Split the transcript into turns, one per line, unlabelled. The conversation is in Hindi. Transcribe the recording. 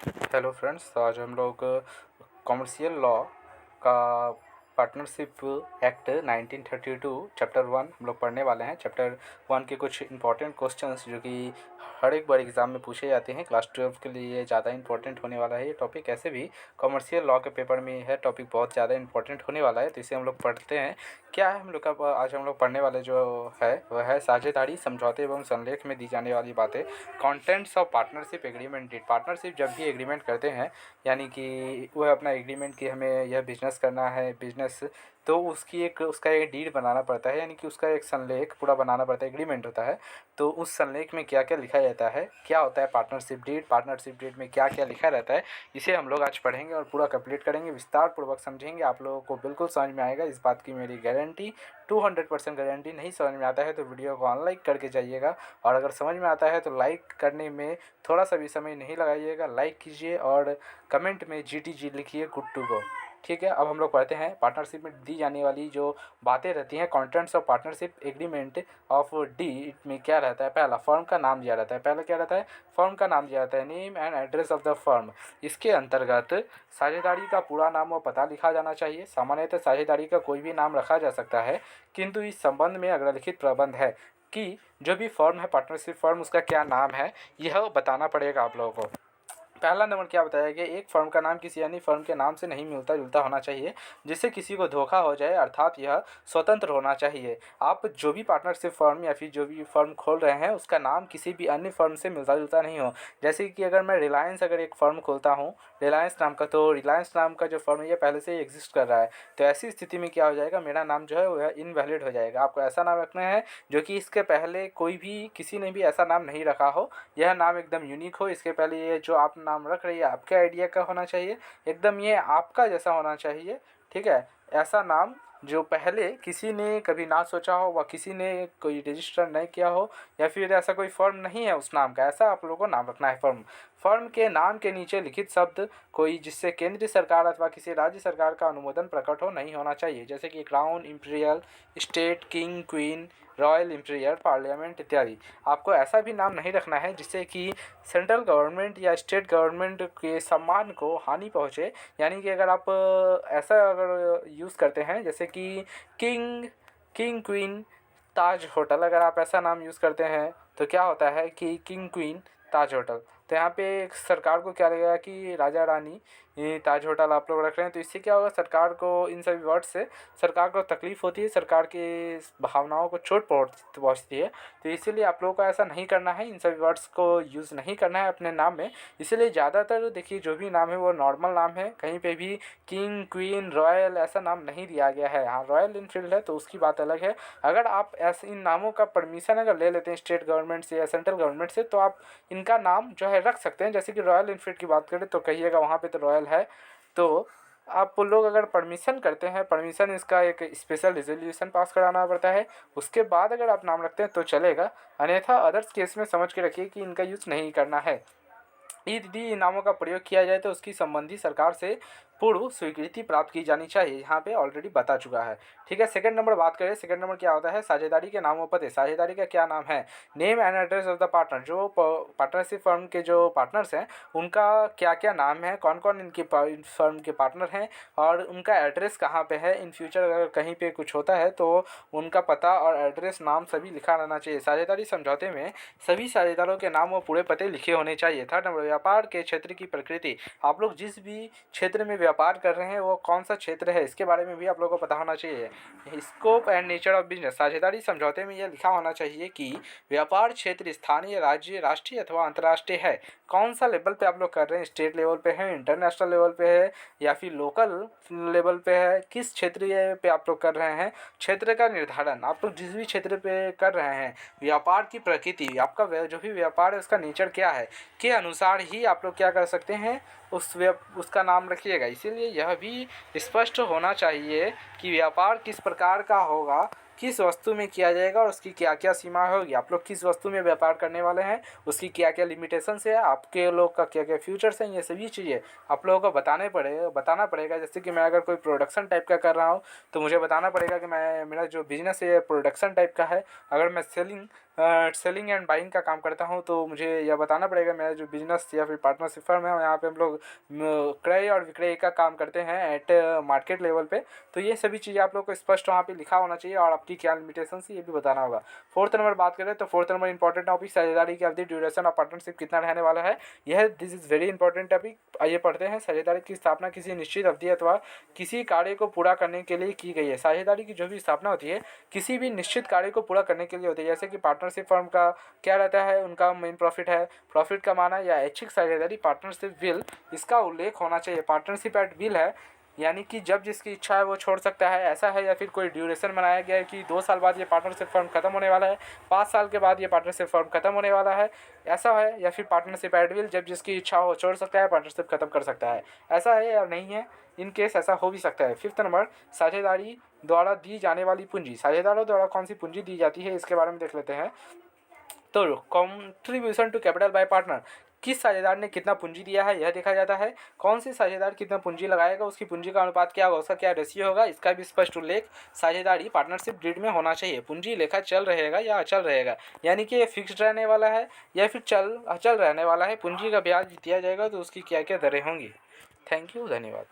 हेलो फ्रेंड्स, आज हम लोग कॉमर्शियल लॉ का पार्टनरशिप एक्ट 1932 चैप्टर 1 हम लोग पढ़ने वाले हैं। चैप्टर 1 के कुछ इंपॉर्टेंट क्वेश्चंस जो कि हर एक बार एग्ज़ाम में पूछे जाते हैं। क्लास 12 के लिए ज़्यादा इंपॉर्टेंट होने वाला है ये टॉपिक। ऐसे भी कॉमर्शियल लॉ के पेपर में यह टॉपिक बहुत ज़्यादा इंपॉर्टेंट होने वाला है, तो इसे हम लोग पढ़ते हैं। क्या है हम लोग का आज हम लोग पढ़ने वाले जो है वह है साझेदारी, समझौते एवं संलेख में दी जाने वाली बातें। Contents of partnership agreement deed. Partnership जब भी एग्रीमेंट करते हैं, यानी कि वह अपना एग्रीमेंट कि हमें यह बिजनेस करना है बिजनेस, तो उसका एक डीड बनाना पड़ता है, यानी कि उसका एक संलेख पूरा बनाना पड़ता है। एग्रीमेंट होता है तो उस संलेख में क्या क्या लिखा जाता है, क्या होता है पार्टनरशिप डीड में क्या क्या लिखा रहता है, इसे हम लोग आज पढ़ेंगे और पूरा कंप्लीट करेंगे, विस्तार पूर्वक समझेंगे। आप लोगों को बिल्कुल समझ में आएगा, इस बात की मेरी गारंटी, 200% गारंटी। नहीं समझ में आता है तो वीडियो को अनलाइक करके जाइएगा, और अगर समझ में आता है तो लाइक करने में थोड़ा सा भी समय नहीं लगाइएगा, लाइक कीजिए और कमेंट में GTG लिखिए, गुड टू गो। ठीक है, अब हम लोग पढ़ते हैं। पार्टनरशिप में दी जाने वाली जो बातें रहती हैं, contents of partnership agreement of D में क्या रहता है। पहला, फर्म का नाम दिया रहता है। पहला क्या रहता है, फर्म का नाम दिया जाता है, name and address of the firm. इसके अंतर्गत साझेदारी का पूरा नाम व पता लिखा जाना चाहिए। सामान्यतः साझेदारी का कोई भी नाम रखा जा सकता है, किंतु इस संबंध में अग्रलिखित प्रबंध है कि जो भी फर्म है, पार्टनरशिप फर्म, उसका क्या नाम है यह बताना पड़ेगा आप लोगों को। पहला नंबर क्या बताया गया, एक फर्म का नाम किसी अन्य फर्म के नाम से नहीं मिलता जुलता होना चाहिए, जिससे किसी को धोखा हो जाए, अर्थात यह स्वतंत्र होना चाहिए। आप जो भी पार्टनरशिप फर्म या फिर जो भी फर्म खोल रहे हैं, उसका नाम किसी भी अन्य फर्म से मिलता जुलता नहीं हो। जैसे कि अगर मैं रिलायंस अगर एक फ़र्म खोलता हूँ रिलायंस नाम का, तो रिलायंस नाम का जो फर्म है ये पहले से ही एग्जिस्ट कर रहा है, तो ऐसी स्थिति में क्या हो जाएगा, मेरा नाम जो है वह इनवैलिड हो जाएगा। आपको ऐसा नाम रखना है जो कि इसके पहले कोई भी किसी ने भी ऐसा नाम नहीं रखा हो, यह नाम एकदम यूनिक हो। इसके पहले ये जो आप नाम रख रही है आपके आइडिया का होना चाहिए, एकदम ये आपका जैसा होना चाहिए। ठीक है, ऐसा नाम जो पहले किसी ने कभी ना सोचा हो, व किसी ने कोई रजिस्टर नहीं किया हो, या फिर ऐसा कोई फर्म नहीं है उस नाम का, ऐसा आप लोगों को नाम रखना है। फर्म के नाम के नीचे लिखित शब्द कोई जिससे केंद्रीय सरकार अथवा किसी राज्य सरकार का अनुमोदन प्रकट हो नहीं होना चाहिए, जैसे कि crown, imperial, state, king, queen, royal, imperial, parliament इत्यादि। आपको ऐसा भी नाम नहीं रखना है जिससे कि सेंट्रल गवर्नमेंट या स्टेट गवर्नमेंट के सम्मान को हानि पहुँचे। यानी कि अगर आप ऐसा अगर यूज़ करते हैं जैसे कि किंग किंग क्वीन ताज होटल, अगर आप ऐसा नाम यूज़ करते हैं तो क्या होता है कि किंग क्वीन ताज होटल, तो यहाँ पे सरकार को क्या लगेगा कि राजा रानी ये ताज होटल आप लोग रख रहे हैं, तो इससे क्या होगा, सरकार को इन सभी वर्ड से सरकार को तकलीफ़ होती है, सरकार की भावनाओं को चोट पहुँचती है। तो इसीलिए आप लोगों को ऐसा नहीं करना है, इन सभी वर्ड्स को यूज़ नहीं करना है अपने नाम में। इसीलिए ज़्यादातर देखिए जो भी नाम है वो नॉर्मल नाम है, कहीं पे भी किंग, क्वीन, रॉयल ऐसा नाम नहीं दिया गया है। हाँ, रॉयल इनफील्ड है तो उसकी बात अलग है। अगर आप ऐसे इन नामों का परमिशन अगर ले लेते हैं स्टेट गवर्नमेंट से या सेंट्रल गवर्नमेंट से, तो आप इनका नाम जो है रख सकते हैं। जैसे कि रॉयल इनफील्ड की बात करें तो कहिएगा वहाँ पे तो रॉयल है, तो आप लोग अगर परमिशन करते हैं, परमिशन इसका एक स्पेशल रिजोल्यूशन पास कराना पड़ता है, उसके बाद अगर आप नाम रखते हैं तो चलेगा, अन्यथा अदर्स केस में समझ के रखिए कि इनका यूज़ नहीं करना है। यदि नामों का प्रयोग किया जाए तो उसकी संबंधी सरकार से पूर्व स्वीकृति प्राप्त की जानी चाहिए, यहाँ पे ऑलरेडी बता चुका है। ठीक है, सेकंड नंबर बात करें। सेकंड नंबर क्या होता है, साझेदारी के नाम व पते। साझेदारी का क्या नाम है, name and address of the partner. जो पार्टनरशिप फर्म के जो पार्टनर्स हैं उनका क्या क्या नाम है, कौन कौन इनके फर्म के पार्टनर हैं, और उनका एड्रेस कहाँ पे है। इन फ्यूचर अगर कहीं पे कुछ होता है तो उनका पता और एड्रेस, नाम सभी लिखा रहना चाहिए। साझेदारी समझौते में सभी साझेदारों के नाम व पूरे पते लिखे होने चाहिए। थर्ड नंबर, व्यापार के क्षेत्र की प्रकृति। आप लोग जिस भी क्षेत्र में व्यापार कर रहे हैं वो कौन सा क्षेत्र है, इसके बारे में भी आप लोगों को पता होना चाहिए। Scope and nature of business. साझेदारी समझौते में यह लिखा होना चाहिए कि व्यापार क्षेत्र स्थानीय, राज्य, राष्ट्रीय अथवा अंतर्राष्ट्रीय है। कौन सा लेवल पे आप लोग कर रहे हैं, स्टेट लेवल पे है, इंटरनेशनल लेवल पे है, या फिर लोकल लेवल पे है, किस क्षेत्र पे आप लोग कर रहे हैं। क्षेत्र का निर्धारण, आप लोग जिस भी क्षेत्र पे कर रहे हैं, व्यापार की प्रकृति, आपका जो भी व्यापार है उसका नेचर क्या है, के अनुसार ही आप लोग क्या कर सकते हैं, उसका नाम रखिएगा। इसीलिए यह भी स्पष्ट होना चाहिए कि व्यापार किस प्रकार का होगा, किस वस्तु में किया जाएगा और उसकी क्या क्या सीमा होगी। आप लोग किस वस्तु में व्यापार करने वाले हैं, उसकी क्या क्या लिमिटेशंस है, आपके लोग का क्या क्या फ्यूचर्स हैं, ये सभी चीज़ें आप लोगों को बताना पड़ेगा। जैसे कि मैं अगर कोई प्रोडक्शन टाइप का कर रहा हूँ तो मुझे बताना पड़ेगा कि मेरा जो बिज़नेस है प्रोडक्शन टाइप का है। अगर मैं सेलिंग सेलिंग एंड बाइंग का काम करता हूँ, तो मुझे यह बताना पड़ेगा मेरा जो बिजनेस या फिर पार्टनरशिप फर्म है यहाँ पे हम लोग क्रय और विक्रय का काम करते हैं एट मार्केट लेवल पे। तो ये सभी चीज़ें आप लोग को स्पष्ट वहाँ पे लिखा होना चाहिए और आपकी क्या लिमिटेशन है ये भी बताना होगा। फोर्थ नंबर बात करें तो फोर्थ नंबर इंपॉर्टेंट टॉपिक साझेदारी की अवधि, ड्यूरेशन ऑफ पार्टनरशिप कितना रहने वाला है। यह this is very important topic. आइए पढ़ते हैं। साझेदारी की स्थापना किसी निश्चित अवधि अथवा किसी कार्य को पूरा करने के लिए की गई है। साझेदारी की जो भी स्थापना होती है किसी भी निश्चित कार्य को पूरा करने के लिए होती है। जैसे कि पार्टनरशिप फर्म का क्या रहता है, उनका मेन प्रॉफिट है, प्रॉफिट कमाना या ऐच्छिक साझेदारी पार्टनरशिप विल, इसका उल्लेख होना चाहिए। पार्टनरशिप एट विल है, यानी कि जब जिसकी इच्छा है वो छोड़ सकता है, ऐसा है। या फिर कोई ड्यूरेशन बनाया गया है कि 2 साल बाद ये पार्टनरशिप फर्म खत्म होने वाला है, 5 साल के बाद ये पार्टनरशिप फर्म खत्म होने वाला है, ऐसा है। या फिर पार्टनरशिप एट विल, जब जिसकी इच्छा हो छोड़ सकता है, पार्टनरशिप खत्म कर सकता है, ऐसा है या नहीं है। इन केस ऐसा हो भी सकता है। फिफ्थ नंबर, साझेदारी द्वारा दी जाने वाली पूंजी। साझेदारों द्वारा कौन सी पूंजी दी जाती है इसके बारे में देख लेते हैं। तो contribution to capital by partner, किस साझेदार ने कितना पूंजी दिया है यह देखा जाता है। कौन से साझेदार कितना पूंजी लगाएगा, उसकी पूंजी का अनुपात क्या होगा, उसका क्या रेशियो होगा, इसका भी स्पष्ट उल्लेख साझेदारी पार्टनरशिप डीड में होना चाहिए। पूंजी लेखा चल रहेगा या अचल रहेगा, यानी कि ये फिक्स्ड रहने वाला है या फिर अचल रहने वाला है। पूंजी का ब्याज दिया जाएगा तो उसकी क्या क्या दरें होंगी। थैंक यू, धन्यवाद।